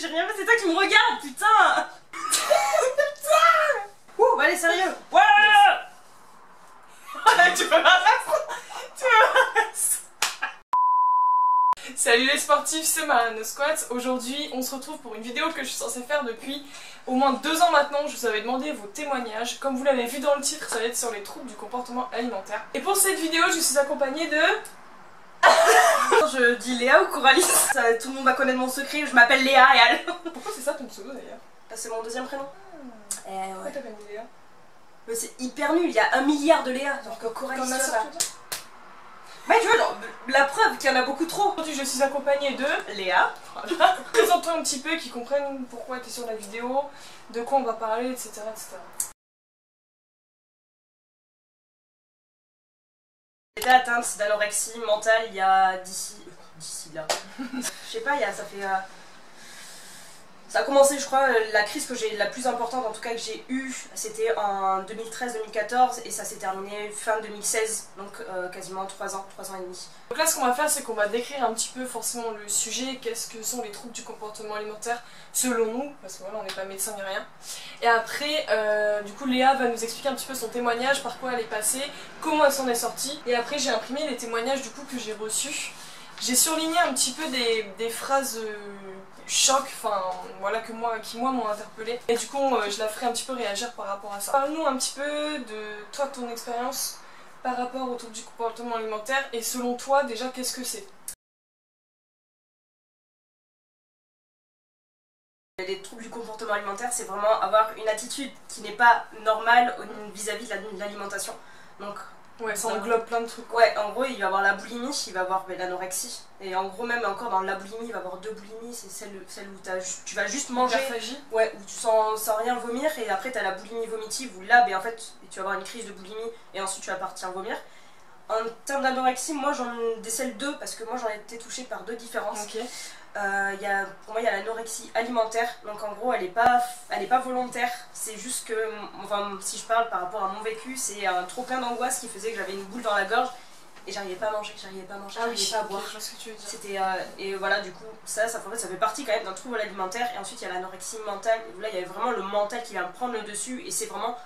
j'ai rien fait, c'est toi qui me regardes, putain. Putain. Ouh, allez, sérieux. Ouais. Tu peux pas faire ça. Tu peux pas faire ça. Salut les sportifs, c'est Marianne Squat. Aujourd'hui, on se retrouve pour une vidéo que je suis censée faire depuis au moins 2 ans maintenant. Je vous avais demandé vos témoignages. Comme vous l'avez vu dans le titre, ça va être sur les troubles du comportement alimentaire. Et pour cette vidéo, je suis accompagnée de... Je dis Léa ou Coralie. Tout le monde va connaître mon secret, je m'appelle Léa et elle. Pourquoi c'est ça ton pseudo d'ailleurs? C'est mon deuxième prénom. Pourquoi t'as pas mis Léa? Mais c'est hyper nul, il y a 1 milliard de Léa. Alors que Coralie, comme ma ça soeur, va. Ouais, tu vois, genre, la preuve qu'il y en a beaucoup trop. Aujourd'hui, je suis accompagnée de... Léa. Voilà. Présente-toi un petit peu, qu'ils comprennent pourquoi t'es sur la vidéo, de quoi on va parler, etc. J'étais atteinte d'anorexie mentale il y a d'ici là. Je sais pas, ça fait... Ça a commencé, je crois, la crise que j'ai la plus importante en tout cas que j'ai eue, c'était en 2013-2014 et ça s'est terminé fin 2016, donc quasiment 3 ans et demi. Donc là ce qu'on va faire c'est qu'on va décrire un petit peu forcément le sujet, qu'est-ce que sont les troubles du comportement alimentaire selon nous, parce que voilà on n'est pas médecin ni rien. Et après du coup Léa va nous expliquer un petit peu son témoignage, par quoi elle est passée, comment elle s'en est sortie. Et après j'ai imprimé les témoignages du coup que j'ai reçus. J'ai surligné un petit peu des phrases choc, enfin voilà, qui moi m'ont interpellée. Et du coup je la ferai un petit peu réagir par rapport à ça. Parle-nous un petit peu de toi, ton expérience par rapport aux troubles du comportement alimentaire et selon toi déjà qu'est-ce que c'est? Les troubles du comportement alimentaire, c'est vraiment avoir une attitude qui n'est pas normale vis-à-vis de l'alimentation. Donc ouais, ça englobe plein de trucs. Ouais, en gros, il va avoir la boulimie, il va avoir l'anorexie. Et en gros, même encore dans la boulimie, il va avoir 2 boulimies. C'est celle où tu vas juste manger. Ouais, où tu sens rien vomir. Et après, tu as la boulimie vomitive où là, en fait, tu vas avoir une crise de boulimie et ensuite tu vas partir vomir. En termes d'anorexie, moi j'en décèle 2 parce que moi j'en ai été touchée par 2 différences. Okay. Pour moi, il y a l'anorexie alimentaire. Donc en gros, elle est pas volontaire. C'est juste que, enfin, si je parle par rapport à mon vécu, c'est un trop plein d'angoisse qui faisait que j'avais une boule dans la gorge et j'arrivais pas à manger, j'arrivais pas à boire. Je vois ce que tu veux dire. C'était et voilà, du coup, ça fait partie quand même d'un trouble alimentaire. Et ensuite, il y a l'anorexie mentale. Et là, il y avait vraiment le mental qui va me prendre le dessus et c'est vraiment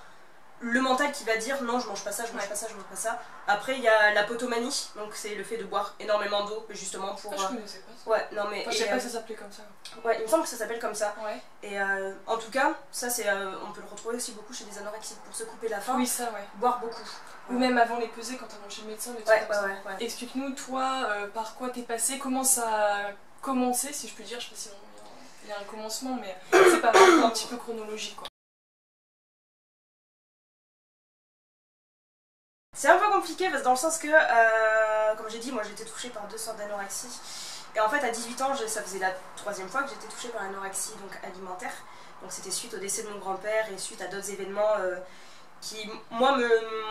le mental qui va dire non, je mange pas ça, je mange pas ça, je mange pas ça. Après il y a la potomanie, donc c'est le fait de boire énormément d'eau justement pour... je connaissais pas ça. Ouais, non mais... Enfin, je savais pas que ça s'appelait comme ça. Ouais, il me semble que ça s'appelle comme ça. Ouais. Et en tout cas, ça c'est... on peut le retrouver aussi beaucoup chez des anorexiques pour se couper la faim. Oui, ça ouais. Boire beaucoup. Ou même avant les peser quand t'as mangé le médecin, des trucs comme ça. Explique-nous toi, par quoi t'es passé, comment ça a commencé, si je peux dire, je sais pas si il y a un commencement, mais c'est pas vraiment un petit peu chronologique quoi. C'est un peu compliqué parce que dans le sens que, comme j'ai dit, moi j'ai été touchée par 2 sortes d'anorexie. Et en fait à 18 ans, ça faisait la 3e fois que j'étais touchée par l'anorexie alimentaire. Donc c'était suite au décès de mon grand-père et suite à d'autres événements qui, moi,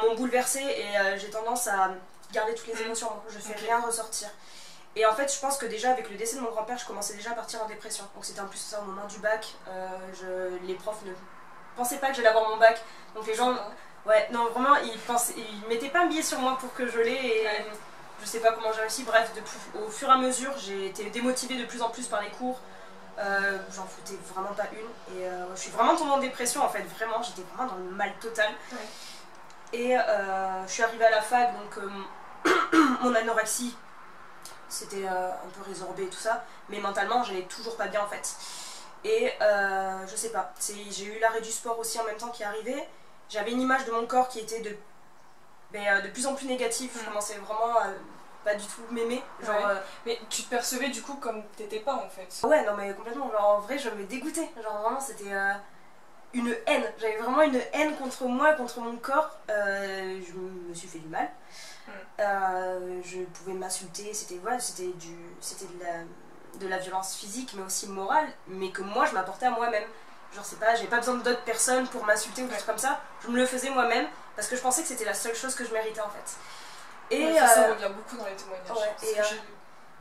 m'ont bouleversée. Et j'ai tendance à garder toutes les émotions, je fais rien ressortir. Et en fait je pense que déjà avec le décès de mon grand-père, je commençais déjà à partir en dépression. Donc c'était en plus ça au moment du bac, les profs ne pensaient pas que j'allais avoir mon bac. Donc les gens... Ouais, non, vraiment, ils mettaient pas un billet sur moi pour que je l'ai et je sais pas comment j'ai réussi. Bref, au fur et à mesure, j'ai été démotivée de plus en plus par les cours. J'en foutais vraiment pas une. Et je suis vraiment tombée en dépression en fait, vraiment, j'étais vraiment dans le mal total. Ouais. Et je suis arrivée à la fac, donc mon anorexie c'était un peu résorbé et tout ça. Mais mentalement, j'allais toujours pas bien en fait. Et je sais pas, j'ai eu l'arrêt du sport aussi en même temps qui est arrivé. J'avais une image de mon corps qui était de plus en plus négative. Je commençais vraiment à pas du tout m'aimer. Mais tu te percevais du coup comme t'étais pas en fait. Ouais, non mais complètement. Genre en vrai, je me dégoûtais. Genre vraiment, c'était une haine. J'avais vraiment une haine contre moi, contre mon corps. Je me suis fait du mal. Je pouvais m'insulter. C'était de la violence physique, mais aussi morale, mais que moi je m'apportais à moi-même. Genre c'est pas, j'avais pas besoin d'autres personnes pour m'insulter ou des trucs comme ça, je me le faisais moi-même parce que je pensais que c'était la seule chose que je méritais en fait. Et ça revient beaucoup dans les témoignages. Ouais,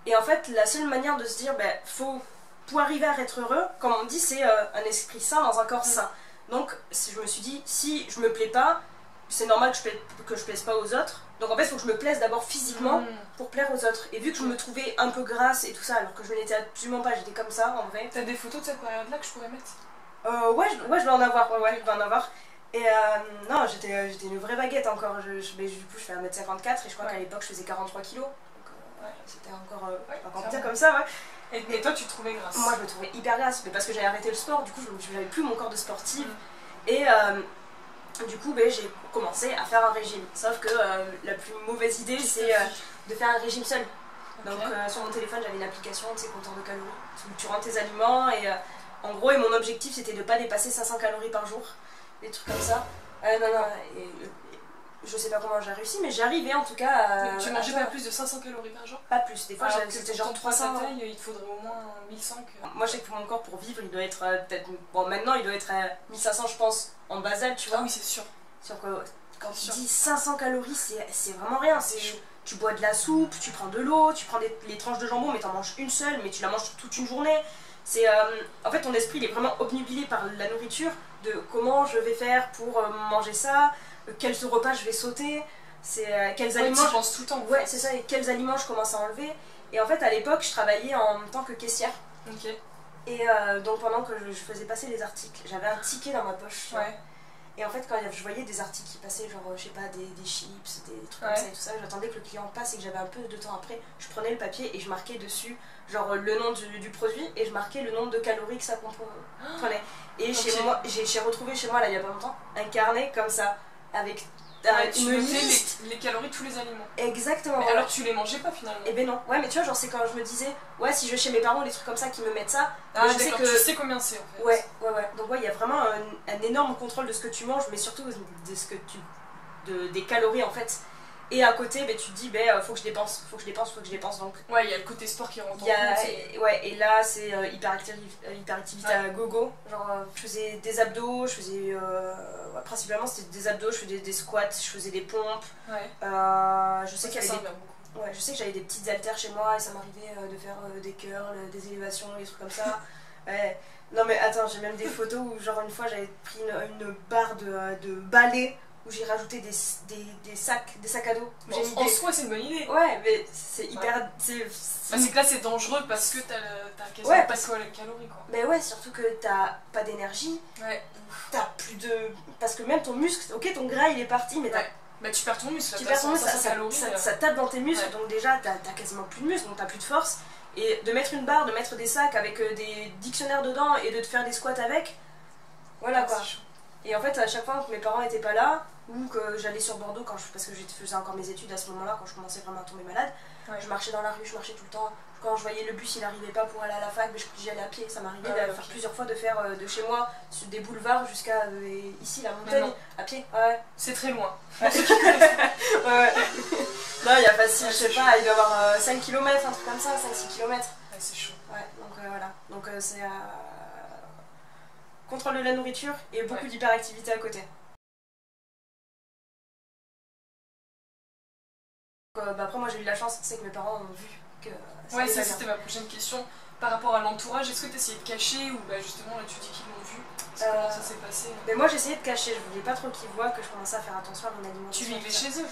et en fait la seule manière de se dire pour arriver à être heureux, comme on dit, c'est un esprit sain dans un corps sain. Donc je me suis dit, si je me plais pas, c'est normal que je plaise pas aux autres, Donc en fait, il faut que je me plaise d'abord physiquement pour plaire aux autres. Et vu que je me trouvais un peu grasse et tout ça, alors que je ne l'étais absolument pas, j'étais comme ça en vrai. T'as des photos de cette période-là que je pourrais mettre? Ouais, je vais en avoir, je vais en avoir. Et non, j'étais une vraie baguette encore. Mais du coup, je fais 1m54 et je crois qu'à l'époque, je faisais 43 kilos. Donc c'était encore pire comme ça, ouais. Et toi, tu te trouvais grasse? Moi, je me trouvais hyper grasse, mais parce que j'avais arrêté le sport, du coup, je n'avais plus mon corps de sportive. Et du coup, j'ai commencé à faire un régime. Sauf que la plus mauvaise idée, c'est de faire un régime seul. Donc sur mon téléphone, j'avais une application, tu sais, compteur de calories, où tu rentres tes aliments et en gros, mon objectif, c'était de ne pas dépasser 500 calories par jour. Des trucs comme ça. Je sais pas comment j'ai réussi, mais j'arrivais en tout cas à... Tu mangeais pas plus de 500 calories par jour? Pas plus, des fois c'était genre 300. Taille, il te faudrait au moins 1100. Moi je sais que pour mon corps, pour vivre, il doit être peut-être... Bon, maintenant il doit être à 1500 je pense, en basal, tu vois. Ah oui, c'est sûr. Sauf que quand tu dis 500 calories, c'est vraiment rien. Tu bois de la soupe, tu prends de l'eau, tu prends les tranches de jambon, mais t'en manges une seule, mais tu la manges sur toute une journée. En fait, ton esprit il est vraiment obnubilé par la nourriture, de comment je vais faire pour manger ça, quels repas je vais sauter, quels aliments... Tu penses tout le temps. Ouais, c'est ça, et quels aliments je commence à enlever. Et en fait, à l'époque, je travaillais en tant que caissière. Ok. Et donc pendant que je faisais passer les articles, j'avais un ticket dans ma poche. Ouais. Et en fait, quand je voyais des articles qui passaient, genre, je sais pas, des chips, des trucs comme ça et tout ça, j'attendais que le client passe et que j'avais un peu de temps après, je prenais le papier et je marquais dessus, genre, le nom du produit et je marquais le nombre de calories que ça comprenait. Et j'ai retrouvé chez moi, là, il y a pas longtemps, un carnet comme ça, avec une liste. Les calories de tous les aliments. Exactement. Mais alors tu les mangeais pas finalement? Eh ben non. Ouais, mais tu vois, genre, c'est quand je me disais, ouais, si je vais chez mes parents, des trucs comme ça qui me mettent ça, je sais que... tu sais combien c'est en fait. Ouais. Donc il y a vraiment un énorme contrôle de ce que tu manges, mais surtout des calories en fait. Et à côté, tu te dis, faut que je dépense, donc... Ouais, il y a le côté sport qui rentre en compte. Ouais, et là, c'est hyperactivité à gogo. Genre, je faisais des abdos, principalement c'était des abdos, je faisais des squats, je faisais des pompes. Ouais. Je sais que j'avais des petites haltères chez moi et ça m'arrivait de faire des curls, des élévations, des trucs comme ça. Ouais. Non mais attends, j'ai même des photos où genre une fois j'avais pris une barre de balai où j'ai rajouté des sacs à dos. En soi c'est une bonne idée. Ouais, mais c'est hyper... Ouais. C'est que là c'est dangereux parce que t'as quasiment pas de calories quoi. Mais ouais, surtout que t'as pas d'énergie. Ouais. T'as plus de... Parce que même ton muscle, ok ton gras il est parti mais t'as... Bah tu perds ton muscle, ça tape dans tes muscles, donc déjà t'as quasiment plus de muscle, donc t'as plus de force. Et de mettre une barre, de mettre des sacs avec des dictionnaires dedans et de te faire des squats avec, voilà quoi. Et en fait à chaque fois que mes parents étaient pas là, ou que j'allais sur Bordeaux, parce que je faisais encore mes études à ce moment-là, quand je commençais vraiment à tomber malade, je marchais dans la rue, je marchais tout le temps. Quand je voyais le bus il n'arrivait pas pour aller à la fac, j'y allais à pied. Ça m'arrivait de faire plusieurs fois de faire de chez moi sur des boulevards jusqu'à ici la montagne à pied. Ouais. C'est très loin. Ouais. Non, il y a facile, je sais pas, il doit y avoir 5 km, un truc comme ça, 5-6 km. Ouais, c'est chaud. Ouais, donc voilà. Donc c'est contrôle de la nourriture et beaucoup d'hyperactivité à côté. Après moi j'ai eu la chance, c'est que mes parents ont vu que... Ouais, ça c'était ma prochaine question. Par rapport à l'entourage, est-ce que tu essayais de cacher ou justement là tu dis qu'ils l'ont vu? Comment ça s'est passé? Mais moi j'essayais de cacher, je voulais pas trop qu'ils voient que je commençais à faire attention à mon alimentation. Tu vivais chez eux?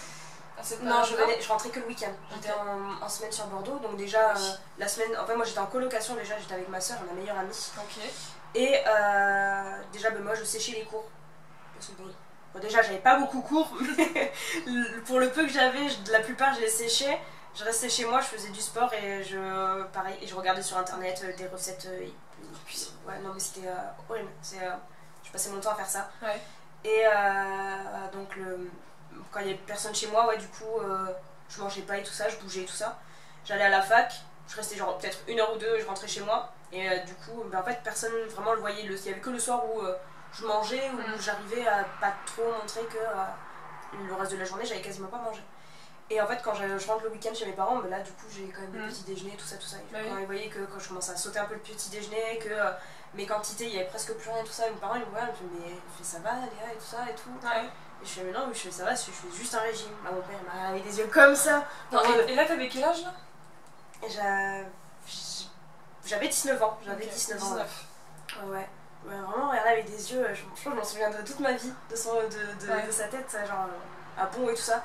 Non, je rentrais que le week-end. J'étais en semaine sur Bordeaux, donc déjà la semaine... En fait moi j'étais en colocation déjà, j'étais avec ma soeur et ma meilleure amie. Ok. Et déjà moi je séchais les cours. Parce que bon, déjà j'avais pas beaucoup cours, mais pour le peu que j'avais, la plupart je les séchais. Je restais chez moi, je faisais du sport et je regardais sur internet des recettes. Ouais, non mais c'était horrible. Je passais mon temps à faire ça. Ouais. Et donc quand il y avait personne chez moi, du coup je mangeais pas et tout ça, je bougeais et tout ça. J'allais à la fac, je restais genre peut-être 1 heure ou 2, je rentrais chez moi. Et du coup, en fait personne vraiment le voyait. Il y avait que le soir où je mangeais, où j'arrivais à pas trop montrer que le reste de la journée j'avais quasiment pas mangé. Et en fait quand je rentre le week-end chez mes parents, là du coup j'ai quand même le petit déjeuner, tout ça. Et quand ils voyaient que quand je commençais à sauter un peu le petit déjeuner, que mes quantités il y avait presque plus rien, tout ça, mes parents ils me voient, ils me disent mais ça va Léa et tout ça et tout. Ouais. Et je fais mais non, mais ça va, je fais juste un régime. Mon père il m'a avec des yeux comme ça. Non, et là t'avais quel âge là? J'avais 19 ans, j'avais 19 ans. Ouais. Vraiment regarder avec des yeux, je m'en souviendrai toute ma vie de sa tête, genre à bon et tout ça.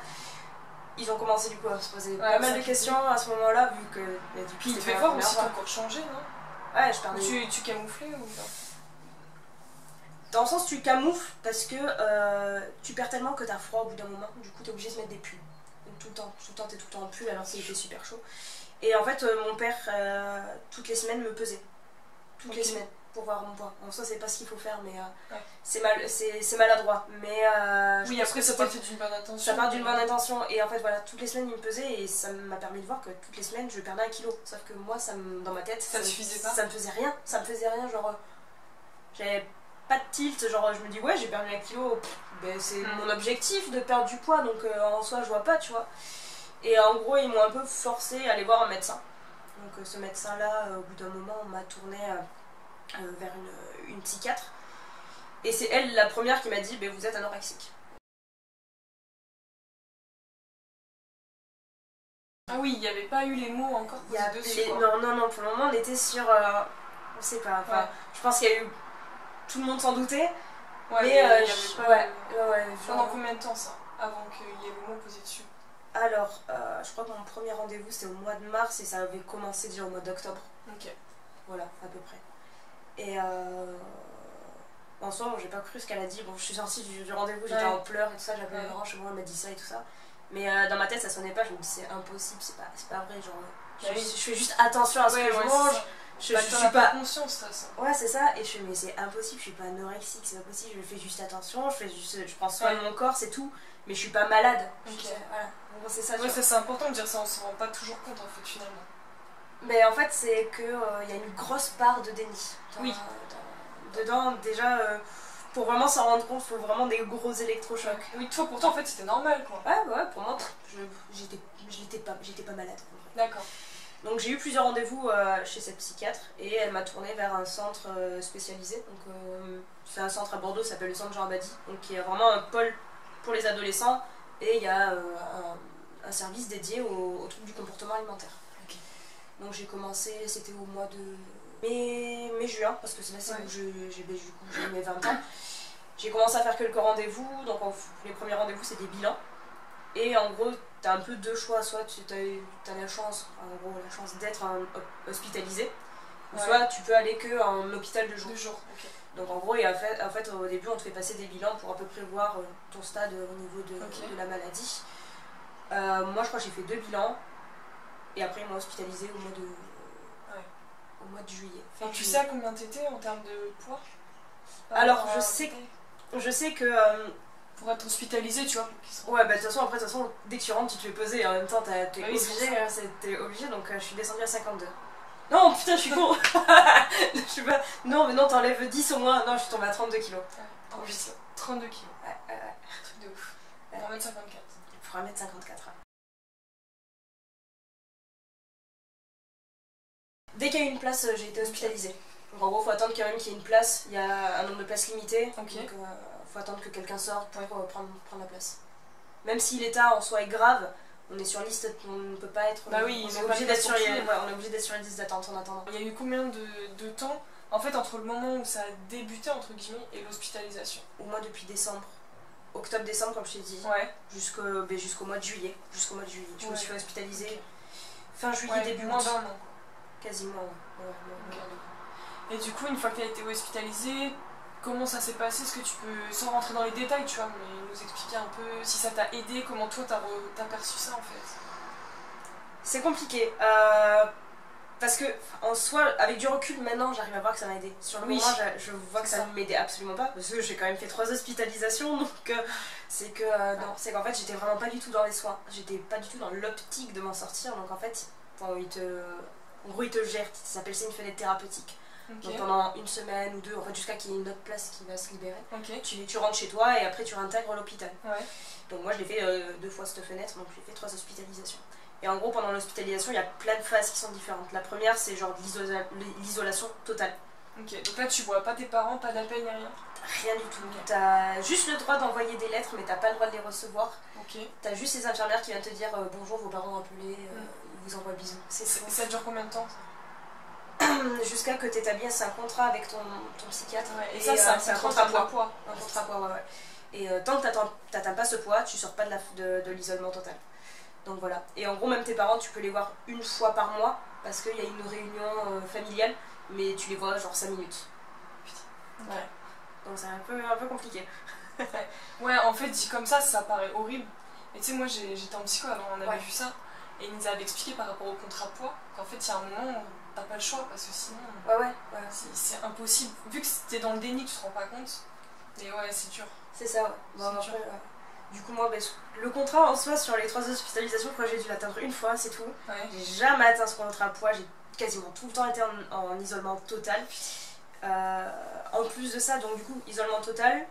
ils ont commencé du coup à se poser Ouais, pas mal ça de questions à ce moment-là, vu que du coup, Puis il c'était devait pas la voir première aussi fois. ton corps changer, non? Ouais, je perdais. Tu camouflais ou non? Dans le sens, tu camoufles parce que tu perds tellement que t'as froid au bout d'un moment, du coup, t'es obligé de se mettre des pulls. Donc, tout le temps, t'es tout le temps en pull alors qu'il fait super chaud. Et en fait, mon père, toutes les semaines, me pesait. Toutes les semaines, pour voir mon poids. Bon, ça, c'est pas ce qu'il faut faire, mais c'est maladroit. Mais oui, après, ça part d'une bonne intention. Ça part d'une bonne intention. Et en fait, voilà, toutes les semaines, il me pesait et ça m'a permis de voir que toutes les semaines, je perdais 1 kilo. Sauf que moi, dans ma tête, ça suffisait pas. Ça me faisait rien. Ça me faisait rien, genre, j'avais pas de tilt, genre, je me dis, ouais, j'ai perdu 1 kilo. Ben, c'est mon objectif de perdre du poids, donc en soi, je vois pas, tu vois. Et en gros, ils m'ont un peu forcé à aller voir un médecin. Donc ce médecin-là, au bout d'un moment, on m'a tourné vers une psychiatre. Et c'est elle la première qui m'a dit, vous êtes anorexique. Ah oui, il n'y avait pas eu les mots encore posés dessus, quoi. Non, pour le moment, on était sur... on sait pas, enfin, je pense qu'il y a eu... Tout le monde s'en doutait. Ouais, mais il y avait pas... Pendant genre... combien de temps, ça, avant qu'il y ait le mot posé dessus? Alors, je crois que mon premier rendez-vous c'était au mois de mars et ça avait commencé déjà au mois d'octobre. Ok. Voilà, à peu près. Et en soi, j'ai pas cru ce qu'elle a dit. Bon, je suis sortie du rendez-vous, j'étais en pleurs et tout ça, j'appelais Laurent chez moi, elle m'a dit ça et tout ça. Mais dans ma tête, ça sonnait pas, je me dis c'est impossible, c'est pas vrai. Genre, je fais juste attention à ce que je mange. Je suis pas conscience, ça. Ouais, c'est ça. Et je fais, mais c'est impossible, je suis pas anorexique, c'est pas possible, je fais juste attention, je prends soin de mon corps, c'est tout. Mais je suis pas malade. Okay. Voilà. Bon, c'est ça. Ouais, c'est important de dire ça, on se rend pas toujours compte en fait finalement. Mais en fait, c'est que y a une grosse part de déni. Dedans, déjà, pour vraiment s'en rendre compte, il faut vraiment des gros électrochocs. Oui, toi pourtant en fait c'était normal quoi. Ouais, pour moi, j'étais pas malade. D'accord. Donc j'ai eu plusieurs rendez-vous chez cette psychiatre et elle m'a tournée vers un centre spécialisé. Donc c'est un centre à Bordeaux, ça s'appelle le centre Jean Abadie, donc qui est vraiment un pôle pour les adolescents et il y a un service dédié aux troubles du comportement alimentaire. Okay. Donc j'ai commencé, c'était au mois de mai-juin, parce que c'est là où j'ai eu mes 20 ans. J'ai commencé à faire quelques rendez-vous, donc les premiers rendez-vous c'est des bilans. Et en gros, t'as un peu deux choix, soit tu as la chance d'être hospitalisé, ou soit tu peux aller que en hôpital de jour. Okay. Donc en gros, en fait, au début, on te fait passer des bilans pour à peu près voir ton stade au niveau de la maladie. Moi, je crois que j'ai fait 2 bilans, et après, ils m'ont hospitalisé au mois de juillet. Et tu sais à combien t'étais en termes de poids? Alors, je sais que... pour être hospitalisé, tu vois. Ouais, de toute façon, dès que tu rentres, tu te fais peser, et en même temps, t'es obligé, donc je suis descendue à 52. Non, putain, je suis con. Je suis pas... Non, mais non, t'enlèves 10 au moins. Non, je suis tombée à 32 kilos. En plus, 32 kilos. Ouais. Truc de ouf. Pour 1m54. Pour 1m54. Dès qu'il y a eu une place, j'ai été hospitalisée. Donc en gros, faut attendre quand même qu'il y ait une place. Il y a un nombre de places limité. Donc faut attendre que quelqu'un sorte pour prendre la place. Même si l'état en soi est grave, on est sur liste, on ne peut pas être... Bah oui, on est obligé d'être sur une liste d'attente en attendant. Il y a eu combien de temps, en fait, entre le moment où ça a débuté, entre guillemets, et l'hospitalisation? Au moins depuis décembre. Octobre-décembre, comme je t'ai dit. Ouais. Jusqu'au mois de juillet. Je me suis fait hospitaliser fin juillet, début moins août. d'un an. Quasiment, Et du coup, une fois que tu as été hospitalisée, comment ça s'est passé? Est-ce que tu peux, sans rentrer dans les détails, tu vois, mais nous expliquer un peu si ça t'a aidé, comment toi t'as perçu ça en fait? C'est compliqué, parce que en soi, avec du recul maintenant, j'arrive à voir que ça m'a aidé. Sur le moment, je vois que ça ne m'aidait absolument pas, parce que j'ai quand même fait 3 hospitalisations, donc c'est qu'en fait j'étais vraiment pas du tout dans les soins, j'étais pas du tout dans l'optique de m'en sortir, donc en fait, en gros, ils te gèrent, ça s'appelle une fenêtre thérapeutique. Okay. Donc pendant 1 semaine ou 2, en fait jusqu'à qu'il y ait une autre place qui va se libérer, tu rentres chez toi et après tu réintègres l'hôpital. Donc moi je l'ai fait 2 fois cette fenêtre, donc j'ai fait 3 hospitalisations. Et en gros pendant l'hospitalisation il y a plein de phases qui sont différentes. La première c'est genre l'isolation totale. Ok, donc là tu vois pas tes parents, pas d'appel ni rien? Rien du tout. T'as juste le droit d'envoyer des lettres mais t'as pas le droit de les recevoir. T'as juste ces infirmières qui viennent te dire bonjour, vos parents ont appelé, ils vous envoient bisous. Ça dure combien de temps ça? Jusqu'à que tu établisses un contrat avec ton psychiatre. Et ça, c'est un contrat poids. Un contrat poids, ouais. Et tant que tu n'atteins pas ce poids, tu sors pas de l'isolement total. Donc voilà. Et en gros, même tes parents, tu peux les voir une fois par mois parce qu'il y a une réunion familiale, mais tu les vois genre 5 minutes. Putain. Ouais. Donc c'est un peu compliqué. Ouais, en fait, dit comme ça paraît horrible. Mais tu sais, moi j'étais en psycho avant, on avait Ouais. vu ça. Et ils nous avaient expliqué par rapport au contrat poids qu'en fait, il y a un moment où t'as pas le choix parce que sinon, Ouais. c'est impossible. Vu que t'es dans le déni, tu te rends pas compte. Mais ouais, c'est dur. C'est ça, ouais. Bon, C'est après, dur. du coup, moi, le contrat en soi, sur les 3 hospitalisations, j'ai dû l'atteindre une fois, c'est tout. Ouais. J'ai jamais atteint ce contrat à poids, j'ai quasiment tout le temps été en isolement total. En plus de ça, donc du coup, isolement total,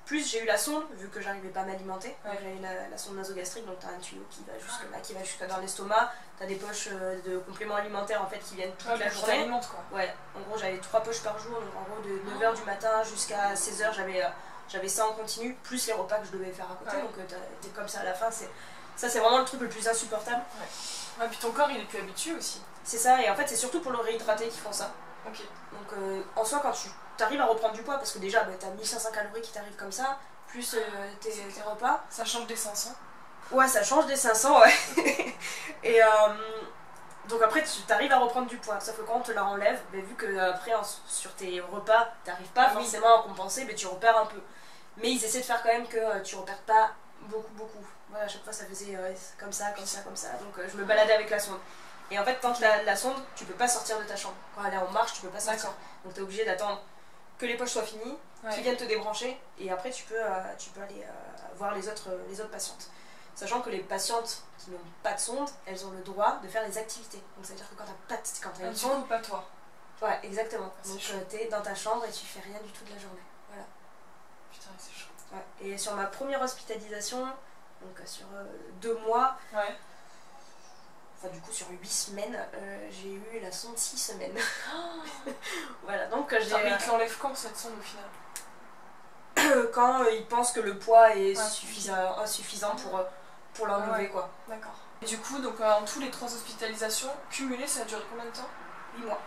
plus j'ai eu la sonde, vu que j'arrivais pas à m'alimenter. Ouais. Donc j'avais la sonde nasogastrique, donc t'as un tuyau qui va jusque là, qui va jusque dans l'estomac. T'as des poches de compléments alimentaires en fait qui viennent toute la tu journée. t'alimentes quoi. Ouais, en gros j'avais 3 poches par jour, donc en gros de 9h du matin jusqu'à 16h j'avais ça en continu, plus les repas que je devais faire à côté, Ouais. donc t'es comme ça à la fin. Ça c'est vraiment le truc le plus insupportable. Ouais, puis ton corps il est plus habitué aussi. C'est ça, et en fait c'est surtout pour le réhydrater qu'ils font ça. Ok. Donc en soi quand tu arrives à reprendre du poids, parce que déjà t'as 1500 calories qui t'arrivent comme ça, plus tes repas. Ça change des 500. Ouais, ça change des 500, ouais. Et donc après tu t'arrives à reprendre du poids, sauf que quand on te la enlève, vu que après sur tes repas t'arrives pas forcément à compenser, mais tu repères un peu. Mais ils essaient de faire quand même que tu repères pas beaucoup. Voilà, à chaque fois ça faisait comme ça. Donc je me baladais avec la sonde. Et en fait, tant que la sonde, tu peux pas sortir de ta chambre. Quand elle est en marche, tu peux pas sortir. D'accord. Donc t'es obligé d'attendre que les poches soient finies, qu'ils viennent te débrancher, et après tu peux aller voir les autres patientes. Sachant que les patientes qui n'ont pas de sonde, elles ont le droit de faire des activités. Donc ça veut dire que quand t'as une sonde, pas toi. ouais, exactement. Donc chaud. t'es dans ta chambre et tu fais rien du tout de la journée. Voilà. Putain, c'est chaud. Ouais. Et sur ma première hospitalisation, donc sur 2 mois, Ouais. enfin du coup sur 8 semaines, j'ai eu la sonde 6 semaines. Voilà, donc j'ai... Mais ils te l'enlèvent quand cette sonde au final? Quand ils pensent que le poids est Ouais. insuffisant pour l'enlever, Ouais. quoi. D'accord. Et du coup, donc en tous les 3 hospitalisations, cumulées, ça a duré combien de temps? 8 mois.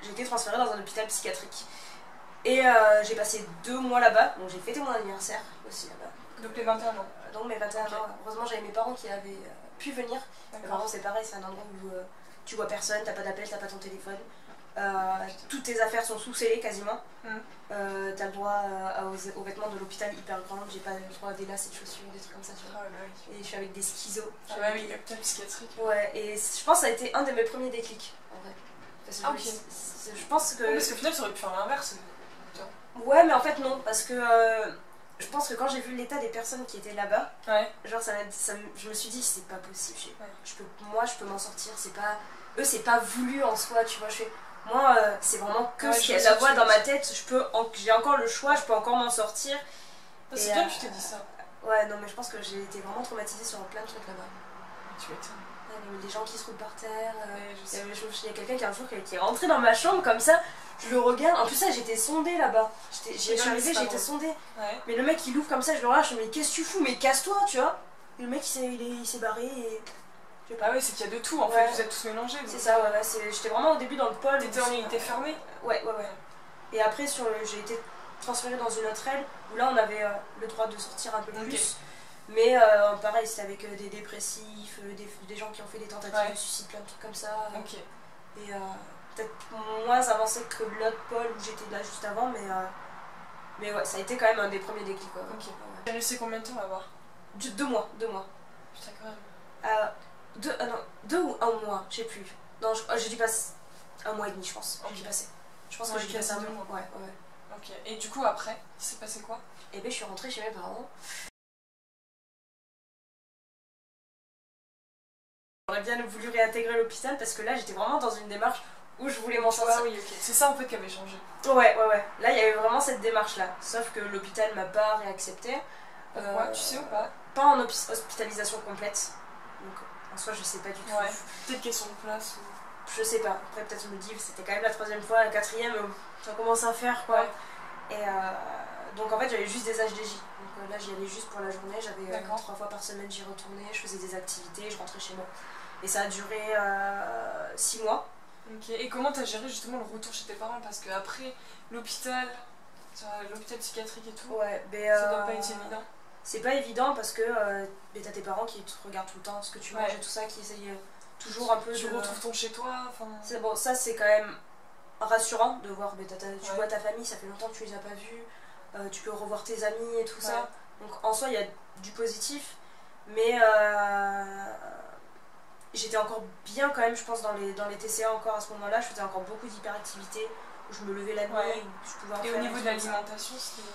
J'ai été transférée dans un hôpital psychiatrique. Et j'ai passé 2 mois là-bas, donc j'ai fêté mon anniversaire aussi là-bas. Donc les 21 ans. Donc mes 21 Ok. ans, heureusement j'avais mes parents qui avaient pu venir. Mes parents c'est pareil, c'est un endroit où tu vois personne, t'as pas d'appel, t'as pas ton téléphone. Toutes tes affaires sont sous scellées quasiment. T'as le droit aux vêtements de l'hôpital hyper grands, j'ai pas le droit à des lacets de chaussures, des trucs comme ça, tu vois. Ah ouais, bah oui. Et je suis avec des schizos. Ah bah oui, l'hôpital psychiatrique. Ouais, et je pense que ça a été un de mes premiers déclics en vrai. Parce que Ah, ok. je pense que. Parce qu'au final, ça aurait pu faire l'inverse. Ouais, mais en fait non, parce que je pense que quand j'ai vu l'état des personnes qui étaient là-bas, Ouais. genre je me suis dit c'est pas possible, Ouais. moi je peux m'en sortir, eux c'est pas voulu en soi, tu vois, moi c'est vraiment que ce qu'elle la voit dans ma tête, j'ai encore le choix, je peux encore m'en sortir. C'est bien que tu t'es dit ça. Ouais, non mais je pense que j'ai été vraiment traumatisée sur plein de trucs là-bas. Tu m'étonnes. Ouais, les gens qui se roulent par terre, Ouais, je sais. il y a quelqu'un qui un jour qui est rentré dans ma chambre comme ça, je le regarde, en plus ça j'étais sondée là-bas, je suis arrivée, j'ai été sondée. Ouais. Mais le mec il ouvre comme ça, je le regarde, je me dis mais qu'est-ce que tu fous, mais casse-toi, tu vois. Et le mec il s'est barré et... Je sais pas. Ah ouais, c'est qu'il y a de tout en Ouais. fait, vous êtes tous mélangés. C'est ça, ouais, j'étais vraiment au début dans le pôle. T'étais en unité fermée? Ouais. Et après j'ai été transférée dans une autre aile où là on avait le droit de sortir un peu plus. Mais pareil, c'était avec des dépressifs, des gens qui ont fait des tentatives de suicide, plein de trucs comme ça. Ok. Et peut-être moins avancé que l'autre pôle où j'étais là juste avant, mais ouais, ça a été quand même un des premiers déclics. Quoi. Ok. Ouais. T'es resté combien de temps là-bas? 2 mois. Putain, quand même. 2 ou 1 mois, je sais plus. Non, j'ai dû passer 1 mois et demi, je pense. Ok. J'ai passé. Je pense Ouais, que j'ai passé 2 1 mois. mois. Ouais. Ok. Et du coup, après, il s'est passé quoi? Et ben je suis rentrée chez mes parents. J'aurais bien voulu réintégrer l'hôpital parce que là j'étais vraiment dans une démarche où je voulais m'en sortir. Ah oui, ok. C'est ça en fait qui avait changé. Ouais. Là il y avait vraiment cette démarche là. Sauf que l'hôpital m'a pas réaccepté. Pourquoi? Tu sais ou pas? Pas en hospitalisation complète. Donc en soi je sais pas du tout. Ouais. Peut-être question de place ou... Je sais pas. Après peut-être je me dis c'était quand même la 3e fois, la 4e, ça commence à faire quoi. Ouais. Et donc en fait j'avais juste des HDJ. Donc là j'y allais juste pour la journée. J'avais 3 fois par semaine j'y retournais, je faisais des activités, je rentrais chez moi. Et ça a duré 6 mois. Ok. Et comment t'as géré justement le retour chez tes parents? Parce que après l'hôpital, Sur l'hôpital psychiatrique et tout. Ouais, mais ça doit pas être évident. C'est pas évident parce que t'as tes parents qui te regardent tout le temps, ce que tu manges et tout ça, qui essayent toujours un peu tu retrouves ton chez toi. C'est bon, ça c'est quand même rassurant de voir, tu vois ta famille, ça fait longtemps que tu les as pas vus, tu peux revoir tes amis et tout ça. Donc en soi il y a du positif, mais j'étais encore bien quand même, je pense, dans les TCA encore à ce moment-là. Je faisais encore beaucoup d'hyperactivité, où je me levais la nuit, où je pouvais en faire. Et au niveau de l'alimentation, c'était...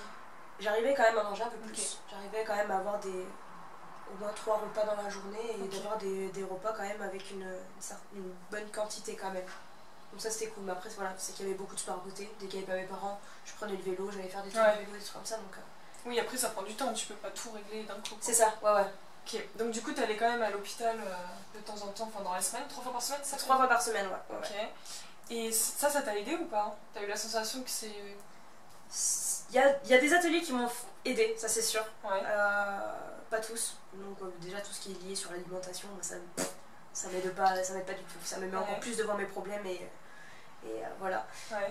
J'arrivais quand même à manger un peu plus. J'arrivais quand même à avoir au moins 3 repas dans la journée et d'avoir des repas quand même avec une bonne quantité quand même. Donc ça c'était cool. Mais après voilà, c'est qu'il y avait beaucoup de sport à côté. Dès qu'il n'y avait pas mes parents, je prenais le vélo, j'allais faire des trucs de vélo, des trucs comme ça. Donc, oui, après ça prend du temps, tu peux pas tout régler d'un coup. C'est ça, ouais. Ok, donc du coup t'allais quand même à l'hôpital de temps en temps, dans la semaine, 3 fois par semaine, ça 3 fois par semaine, ouais. Ok. Et ça t'a aidé ou pas? T'as eu la sensation que c'est... Il y a des ateliers qui m'ont aidé, ça c'est sûr. Pas tous. Donc déjà tout ce qui est lié sur l'alimentation, ça m'aide pas du tout. Ça me met encore plus devant mes problèmes et voilà.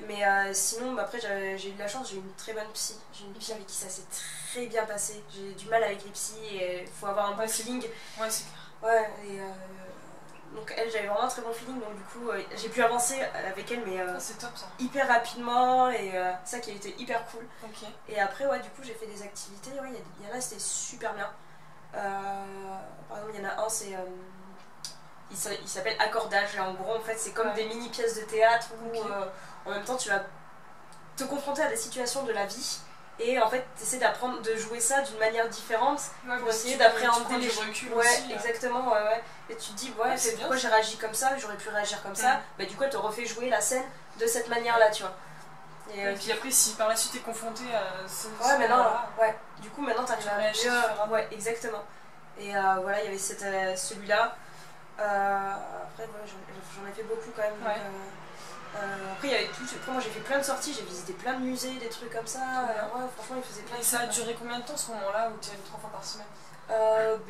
Mais sinon, après j'ai eu de la chance, j'ai eu une très bonne psy. J'ai une psy avec qui ça s'est très bien passé. J'ai du mal avec les psys et il faut avoir un bon feeling. Ouais, c'est clair. Ouais, et donc elle, j'avais vraiment un très bon feeling, donc du coup j'ai pu avancer avec elle, mais c'est top, ça. hyper rapidement, et ça qui a été hyper cool. Okay. Et après, du coup j'ai fait des activités, il y en a c'était super bien. Par exemple, il y en a un, c'est il s'appelle accordage, et en gros en fait c'est comme des mini pièces de théâtre où en même temps tu vas te confronter à des situations de la vie. Et en fait, t'essaies d'apprendre de jouer ça d'une manière différente pour essayer d'appréhender les recul. Exactement, Et tu te dis, c'est pourquoi j'ai réagi comme ça, j'aurais pu réagir comme ça. Bah, du coup, elle te refait jouer la scène de cette manière-là, tu vois. Et puis après, si par la suite t'es confronté à du coup, maintenant t'arrives à réagir. Ouais, exactement. Et voilà, il y avait celui-là. Après, j'en ai fait beaucoup quand même. Après, il y avait après, moi j'ai fait plein de sorties, j'ai visité plein de musées, des trucs comme ça. Franchement, il faisait plein de choses. Et ça a duré combien de temps ce moment-là où tu y allais 3 fois par semaine?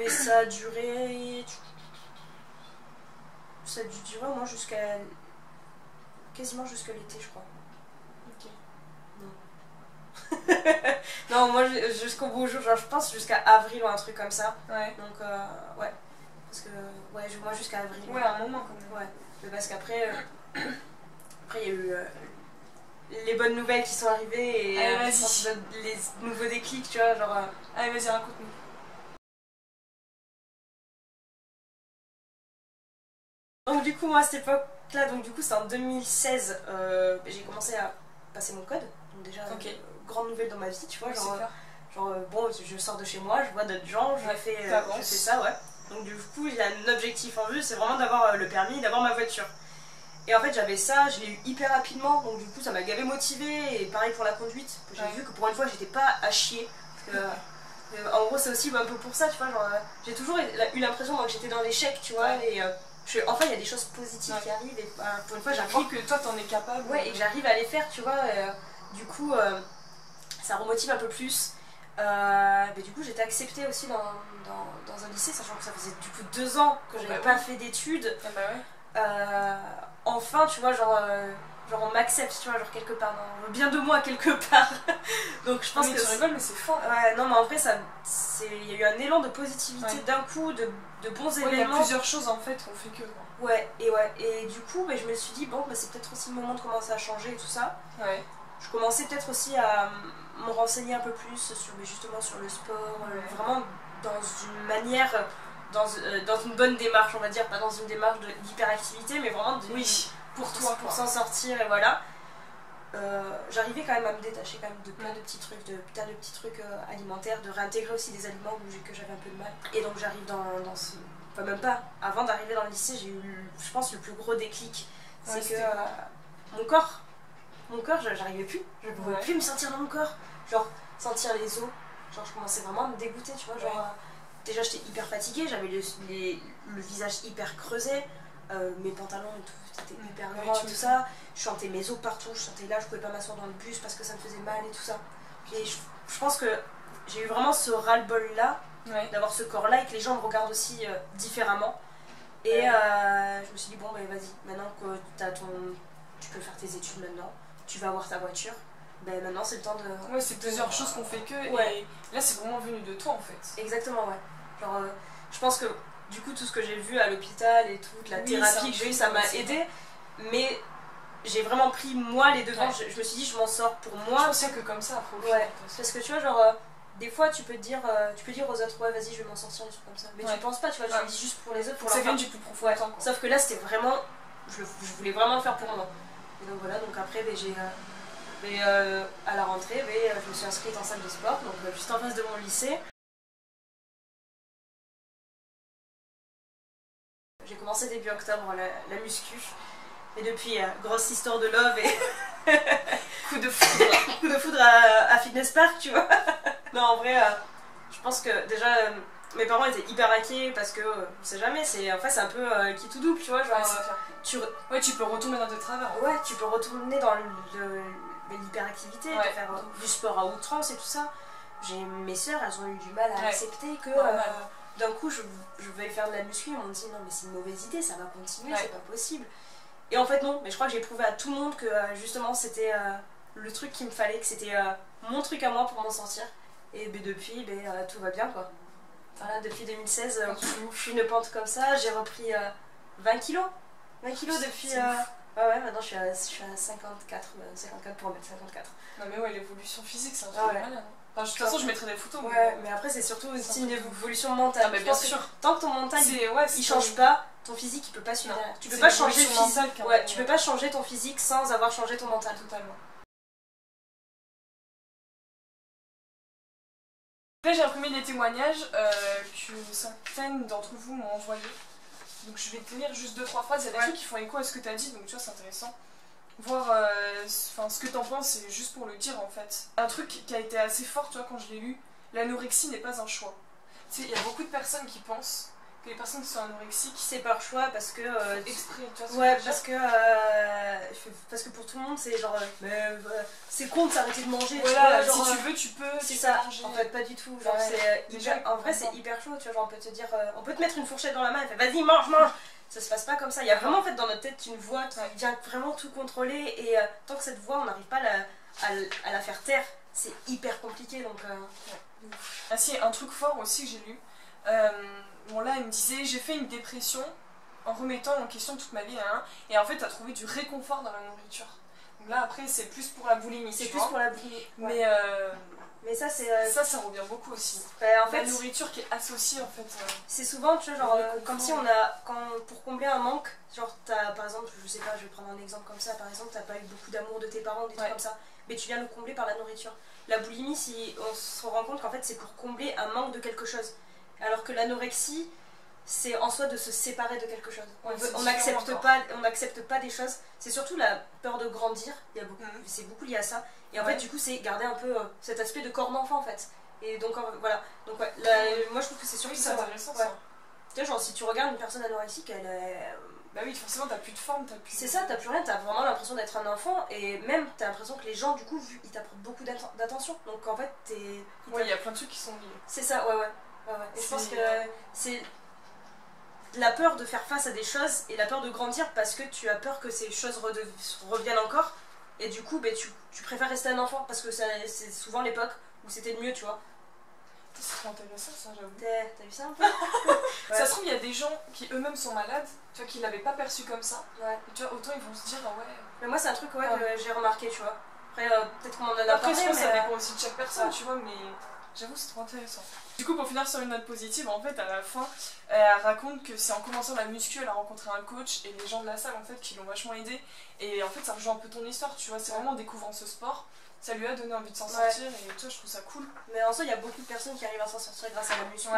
Ça a duré. Ça a dû durer au moins quasiment jusqu'à l'été, je crois. Ok. Non. Non, moi jusqu'au beau jour, genre je pense jusqu'à avril ou un truc comme ça. Donc, Parce que, moi jusqu'à avril. Un moment quand même. Ouais. Mais parce qu'après. Après, il y a eu les bonnes nouvelles qui sont arrivées et les nouveaux déclics, tu vois, genre... Allez, vas-y, raconte-nous. Donc du coup, moi, à cette époque-là, c'était en 2016, j'ai commencé à passer mon code. Donc déjà, grande nouvelle dans ma vie, tu vois, bon, je sors de chez moi, je vois d'autres gens, je fais ça, Donc du coup, il y a un objectif en vue, c'est vraiment d'avoir le permis, d'avoir ma voiture. Et en fait j'avais ça, je l'ai eu hyper rapidement, donc du coup ça m'a gavé motivée, et pareil pour la conduite, j'ai vu que pour une fois j'étais pas à chier. En gros c'est aussi un peu pour ça, tu vois, j'ai toujours eu l'impression que j'étais dans l'échec, tu vois, et enfin il y a des choses positives qui arrivent, et pour une fois j'arrive... que toi t'en es capable. Ouais, et que j'arrive à les faire, tu vois, du coup ça remotive un peu plus. Mais du coup j'étais acceptée aussi dans un lycée, sachant que ça faisait du coup 2 ans que j'avais pas fait d'études. Enfin, tu vois, on m'accepte, tu vois, quelque part, on veut bien de moi quelque part. Donc je pense que tu rigoles, mais c'est fort. Ouais, non, mais en vrai, il y a eu un élan de positivité d'un coup, de bons événements. Il y a plusieurs choses en fait qu'on fait que. Et du coup, je me suis dit, bon, c'est peut-être aussi le moment de commencer à changer et tout ça. Je commençais peut-être aussi à me renseigner un peu plus justement sur le sport, vraiment dans une manière... Dans une bonne démarche, on va dire, pas dans une démarche d'hyperactivité, mais vraiment pour s'en sortir, et voilà. J'arrivais quand même à me détacher quand même de plein de petits trucs, alimentaires, de réintégrer aussi des aliments que j'avais un peu de mal. Et donc j'arrive dans ce... Enfin même pas, avant d'arriver dans le lycée, j'ai eu, je pense, le plus gros déclic. C'est que mon corps, j'arrivais plus, je ne pouvais plus me sentir dans mon corps. Genre, sentir les os, je commençais vraiment à me dégoûter, tu vois, déjà j'étais hyper fatiguée, j'avais le visage hyper creusé, mes pantalons et tout, c'était hyper grand et tout ça. Je sentais mes os partout, je sentais là, je pouvais pas m'asseoir dans le bus parce que ça me faisait mal et tout ça. Et je pense que j'ai eu vraiment ce ras-le-bol là, d'avoir ce corps là et que les gens me regardent aussi différemment. Et je me suis dit, bon, vas-y, maintenant que tu peux faire tes études maintenant, tu vas avoir ta voiture. ben maintenant c'est le temps de... Ouais, c'est plusieurs choses qu'on fait que, Ouais. et là c'est vraiment venu de toi en fait. Exactement, ouais. Genre, je pense que du coup, tout ce que j'ai vu à l'hôpital et toute la thérapie que j'ai eu, ça m'a aidé. Mais j'ai vraiment pris moi les devants. Je me suis dit, je m'en sors pour moi. Je pense que comme ça, faut parce que tu vois, genre, des fois, tu peux dire aux autres, ouais, vas-y, je vais m'en sortir, des trucs comme ça. Mais tu penses pas, tu vois, tu le dis juste pour les autres. Pour ça vient du plus profond. Ouais. Sauf que là, c'était vraiment. Je voulais vraiment le faire pour moi. Et donc voilà, donc après, j'ai. À la rentrée, je me suis inscrite en salle de sport, donc juste en face de mon lycée. J'ai commencé début octobre la muscu. Et depuis, grosse histoire de love et coup de foudre à Fitness Park, tu vois. Non, en vrai, je pense que déjà, mes parents étaient hyper inquiets parce que, on sait jamais, en fait, c'est un peu qui tout double, tu vois. Genre, tu peux retomber dans tes travers. Ouais, tu peux retourner dans l'hyperactivité, faire du sport à outrance et tout ça. Mes sœurs, elles ont eu du mal à accepter que d'un coup je vais faire de la muscu. Ils m'ont dit non, mais c'est une mauvaise idée, ça va continuer, c'est pas possible. Et en fait, non, mais je crois que j'ai prouvé à tout le monde que justement c'était le truc qu'il me fallait, que c'était mon truc à moi pour m'en sortir. Et depuis, tout va bien quoi. Voilà, depuis 2016, je suis une pente comme ça, j'ai repris 20 kilos. 20 kilos depuis. Ouais, maintenant je suis à 54 pour 1m54. Non, mais ouais, l'évolution physique, c'est un truc malade. Enfin, de toute façon, je mettrai des photos. Ouais, mais après, c'est surtout une évolution mentale. Ah, mais bien sûr. Tant que ton mental il change pas, ton physique il peut pas suivre. Tu peux pas changer le physique. Ouais, tu peux pas changer ton physique sans avoir changé ton mental. Totalement. Après, j'ai imprimé des témoignages que certaines d'entre vous m'ont envoyés. Donc je vais te lire juste 2-3 phrases. Il y a des trucs qui font écho à ce que tu as dit, donc tu vois, c'est intéressant. Voir ce que t'en penses, c'est juste pour le dire en fait. Un truc qui a été assez fort, tu vois, quand je l'ai lu, l'anorexie n'est pas un choix. Tu sais, il y a beaucoup de personnes qui pensent que les personnes qui sont anorexiques, c'est par choix parce que. Exprès, tu vois ce ouais, que parce que pour tout le monde, c'est genre. C'est con de s'arrêter de manger. Voilà, tu vois, genre, si tu veux, tu peux. C'est ça, manger. en fait, pas du tout. Genre, en vrai, c'est hyper chaud, tu vois. Genre, on peut te dire. On peut te mettre une fourchette dans la main et faire vas-y, mange. Ça se passe pas comme ça. Il y a vraiment en fait dans notre tête une voix qui vient vraiment tout contrôler et tant que cette voix, on n'arrive pas à la faire taire, c'est hyper compliqué donc. Ah si, un truc fort aussi que j'ai lu. Bon là, il me disait j'ai fait une dépression en remettant en question toute ma vie, hein, et en fait, t'as trouvé du réconfort dans la nourriture. Donc là, après, c'est plus pour la boulimie. C'est plus pour la boulimie. Ouais. Mais ça, c'est. Ça revient beaucoup aussi. En fait, la nourriture qui est associée en fait. C'est souvent, tu vois, genre, comme si on a. Pour combler un manque, genre, t'as, par exemple, je sais pas, je vais prendre un exemple comme ça, par exemple, t'as pas eu beaucoup d'amour de tes parents, des trucs comme ça, mais tu viens le combler par la nourriture. La boulimie, si on se rend compte qu'en fait, c'est pour combler un manque de quelque chose. Alors que l'anorexie, c'est en soi de se séparer de quelque chose. On n'accepte pas des choses. C'est surtout la peur de grandir. C'est beaucoup lié à ça. Et en fait, du coup, c'est garder un peu cet aspect de corps d'enfant en fait. Et donc voilà. Donc moi, je trouve que c'est surtout ça. C'est intéressant ça. Tu vois, genre si tu regardes une personne anorexique, elle est. Bah oui, forcément, t'as plus de forme, C'est ça, t'as plus rien. T'as vraiment l'impression d'être un enfant et même t'as l'impression que les gens, du coup, ils t'apportent beaucoup d'attention. Donc en fait, ouais, il y a plein de trucs qui sont liés. C'est ça, ouais. Et je pense que c'est la peur de faire face à des choses et la peur de grandir parce que tu as peur que ces choses reviennent encore et du coup tu préfères rester un enfant parce que c'est souvent l'époque où c'était le mieux, tu vois. C'est trop intéressant ça, j'avoue. T'as vu ça un peu? Ça se trouve, il y a des gens qui eux-mêmes sont malades, tu vois, qui l'avaient pas perçu comme ça. Ouais. Et tu vois, autant ils vont se dire, ah ouais. Mais moi, c'est un truc que j'ai remarqué, tu vois. Après, peut-être qu'on en a parlé, mais ça dépend aussi de chaque personne, tu vois, mais j'avoue, c'est trop intéressant. Du coup, pour finir sur une note positive, en fait, à la fin, elle raconte que c'est en commençant la muscu, elle a rencontré un coach et les gens de la salle, en fait, qui l'ont vachement aidée. Et en fait, ça rejoint un peu ton histoire, tu vois, c'est vraiment en découvrant ce sport, ça lui a donné envie de s'en sortir et toi, je trouve ça cool. Mais en soi, il y a beaucoup de personnes qui arrivent à s'en sortir grâce à la muscu.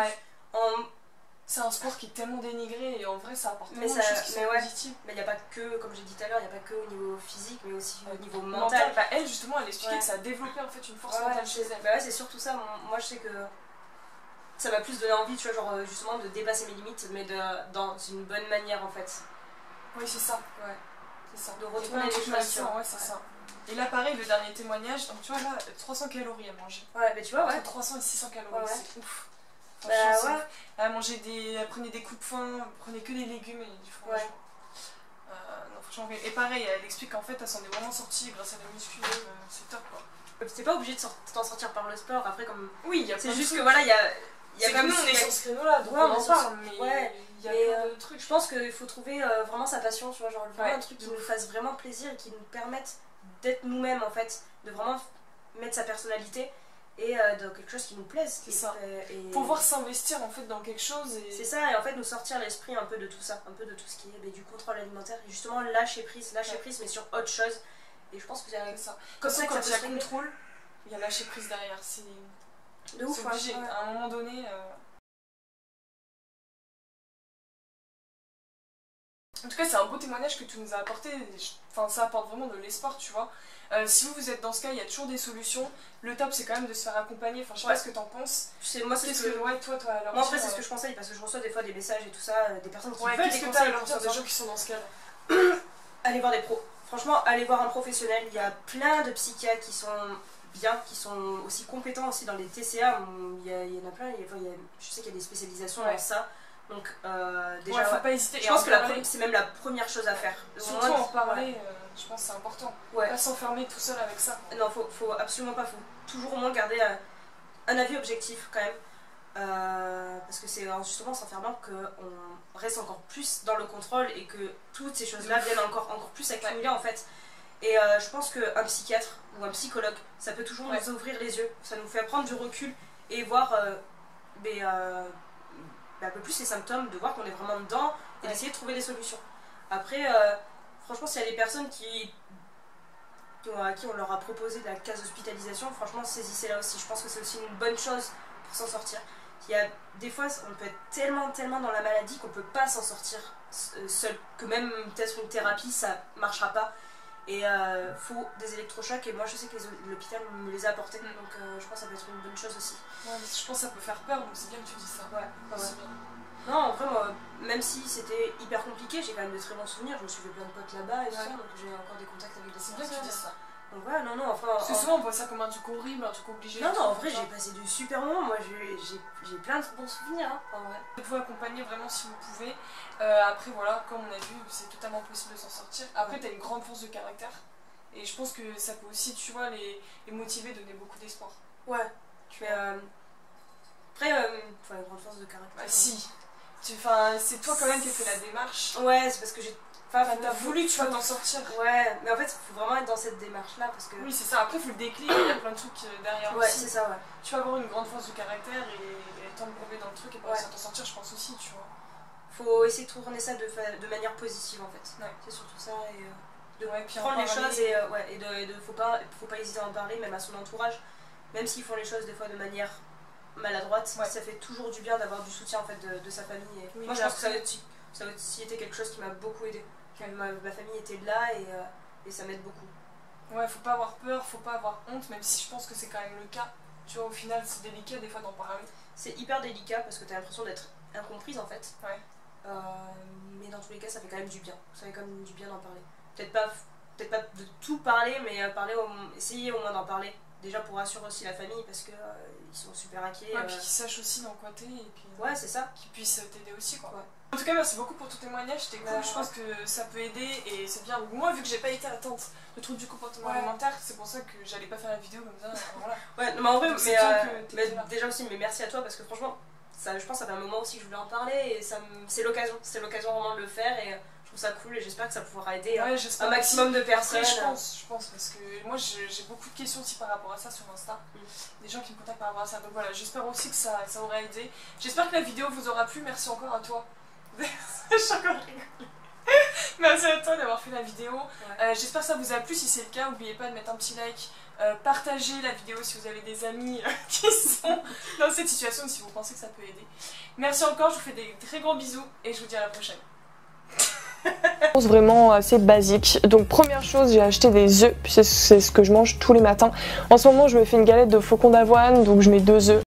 C'est un sport qui est tellement dénigré et en vrai, ça apporte tellement de choses qui sont positives. Mais il n'y a pas que, comme j'ai dit tout à l'heure, il n'y a pas que au niveau physique, mais aussi au niveau mental. Bah, elle, justement, elle expliquait que ça a développé en fait une force mentale chez elle. Bah ouais, c'est surtout ça. Moi, je sais que ça m'a plus donné envie, tu vois, genre justement de dépasser mes limites, mais dans une bonne manière en fait. Oui, c'est ça. Ouais. C'est ça. De retourner les choses. Ouais, c'est ça. Et là, pareil, le dernier témoignage, donc tu vois, là, 300 calories à manger. Ouais, mais tu vois, entre 300 et 600 calories, c'est ouf. Bah ouais. Elle prenait des coups de faim, elle prenait que des légumes et du fromage. Non, Franchement, et pareil, elle explique qu'en fait, elle s'en est vraiment sortie grâce à la muscu, c'est top quoi. T'es pas obligé de t'en sortir par le sport, après comme... Oui, il y a c'est juste que voilà, il y a quand même... Nous, on est sur ce créneau-là, donc ouais, on en parle, mais ouais, il y a plein de trucs. Je pense qu'il faut trouver vraiment sa passion, tu vois, genre vraiment un truc qui nous fasse vraiment plaisir et qui nous permette d'être nous-mêmes en fait, de vraiment mettre sa personnalité et dans quelque chose qui nous plaise. C'est ça. Pouvoir s'investir en fait dans quelque chose et... C'est ça, et en fait nous sortir l'esprit un peu de tout ça, un peu de tout ce qui est du contrôle alimentaire et justement lâcher prise mais sur autre chose. Et je pense que c'est ça. Comme ça quand que il y a contrôle, il y a lâcher prise derrière. C'est de ouf, obligé. Ouais. À un moment donné... En tout cas, c'est un beau témoignage que tu nous as apporté. Enfin, ça apporte vraiment de l'espoir, tu vois. Si vous êtes dans ce cas, il y a toujours des solutions. Le top, c'est quand même de se faire accompagner. Enfin, je sais pas ce que t'en penses. Moi, c'est ce que... Ouais, toi, alors. Moi, après, c'est ce que je conseille parce que je reçois des fois des messages et tout ça, des personnes qui veulent des conseils. Des gens qui sont dans ce cas-là. Allez voir des pros. Franchement, allez voir un professionnel. Il y a plein de psychiatres qui sont bien, qui sont aussi compétents aussi dans les TCA. Il y en a plein. Je sais qu'il y a des spécialisations dans ça. Donc déjà, faut pas hésiter. Je pense que c'est même la première chose à faire. Surtout en parler, je pense que c'est important. Pas s'enfermer tout seul avec ça. Non, faut absolument pas. Faut toujours au moins garder un avis objectif quand même. Parce que c'est justement en s'enfermant qu'on reste encore plus dans le contrôle et que toutes ces choses-là viennent encore plus accumuler en fait. Et je pense qu'un psychiatre ou un psychologue, ça peut toujours nous ouvrir les yeux. Ça nous fait prendre du recul et voir un peu plus les symptômes, de voir qu'on est vraiment dedans et d'essayer de trouver des solutions. Après, franchement, s'il y a des personnes à qui on leur a proposé de la case hospitalisation, franchement, saisissez-la aussi. Je pense que c'est aussi une bonne chose pour s'en sortir. Il y a des fois, on peut être tellement dans la maladie qu'on peut pas s'en sortir seul, que même peut-être une thérapie, ça marchera pas. Et faut des électrochocs, et moi je sais que l'hôpital me les a apportés, donc je pense que ça peut être une bonne chose aussi. Ouais, je pense que ça peut faire peur, donc c'est bien que tu dis ça. Non, en vrai, moi, même si c'était hyper compliqué, j'ai quand même de très bons souvenirs, je me suis fait plein de potes là-bas et tout ça, donc j'ai encore des contacts avec des personnes. C'est bien que tu dis ça. Donc voilà, non, enfin... Parce que souvent on voit ça comme un truc horrible, un truc obligé. Non, en vrai, j'ai passé du super moment, moi j'ai plein de bons souvenirs, hein, en vrai. Vous pouvez accompagner vraiment si vous pouvez. Après, voilà, comme on a vu, c'est totalement possible de s'en sortir. Après, t'as une grande force de caractère. Et je pense que ça peut aussi, tu vois, les motiver, donner beaucoup d'espoir. Ouais. Après, une grande force de caractère. Bah si. C'est toi quand même qui as fait la démarche. Ouais, c'est parce que j'ai... t'as voulu, tu vas t'en sortir. Ouais, mais en fait, il faut vraiment être dans cette démarche-là parce que... Oui, c'est ça. Après, il faut le déclic, il y a plein de trucs derrière aussi. Ouais, c'est ça, ouais. Tu vas avoir une grande force de caractère et t'embrouiller dans le truc et pour t'en sortir, je pense aussi, tu vois. Faut essayer de tourner ça de manière positive, en fait. Ouais. C'est surtout ça, et de prendre les choses et faut pas hésiter à en parler, même à son entourage. Même s'ils font les choses des fois de manière maladroite, ça fait toujours du bien d'avoir du soutien, en fait, de sa famille. Et moi, je pense que ça a aussi été quelque chose qui m'a beaucoup aidée. Ma famille était là et ça m'aide beaucoup. Ouais, faut pas avoir peur, faut pas avoir honte, même si je pense que c'est quand même le cas. Tu vois, au final, c'est délicat des fois d'en parler. C'est hyper délicat parce que t'as l'impression d'être incomprise en fait. Ouais. Mais dans tous les cas, ça fait quand même du bien. Ça fait quand même du bien d'en parler. Peut-être pas de tout parler, mais essayer au moins d'en parler. Déjà pour rassurer aussi la famille parce que ils sont super inquiets. Ouais, puis qu'ils sachent aussi dans quoi t'es et puis ouais, c'est ça. Qu'ils puissent t'aider aussi quoi. Ouais. En tout cas, merci beaucoup pour ton témoignage, c'était cool. Je pense que ça peut aider et c'est bien. Moi, vu que j'ai pas été atteinte de troubles du comportement alimentaire, c'est pour ça que j'allais pas faire la vidéo comme ça. Voilà. Ouais, mais en vrai, mais déjà aussi, mais merci à toi parce que franchement, je pense que ça fait un moment aussi que je voulais en parler et c'est l'occasion vraiment de le faire et je trouve ça cool et j'espère que ça pourra aider un maximum de personnes. Après, je pense parce que moi j'ai beaucoup de questions aussi par rapport à ça sur Insta, des gens qui me contactent par rapport à ça, donc voilà, j'espère aussi que ça aura aidé. J'espère que la vidéo vous aura plu, merci encore à toi. Je suis encore rigolée. Merci à toi d'avoir fait la vidéo. J'espère que ça vous a plu. Si c'est le cas, n'oubliez pas de mettre un petit like, partagez la vidéo si vous avez des amis qui sont dans cette situation, si vous pensez que ça peut aider. Merci encore, je vous fais des très gros bisous et je vous dis à la prochaine. Vraiment assez basique. Donc première chose, j'ai acheté des œufs, c'est ce que je mange tous les matins. En ce moment, je me fais une galette de flocons d'avoine, donc je mets 2 œufs.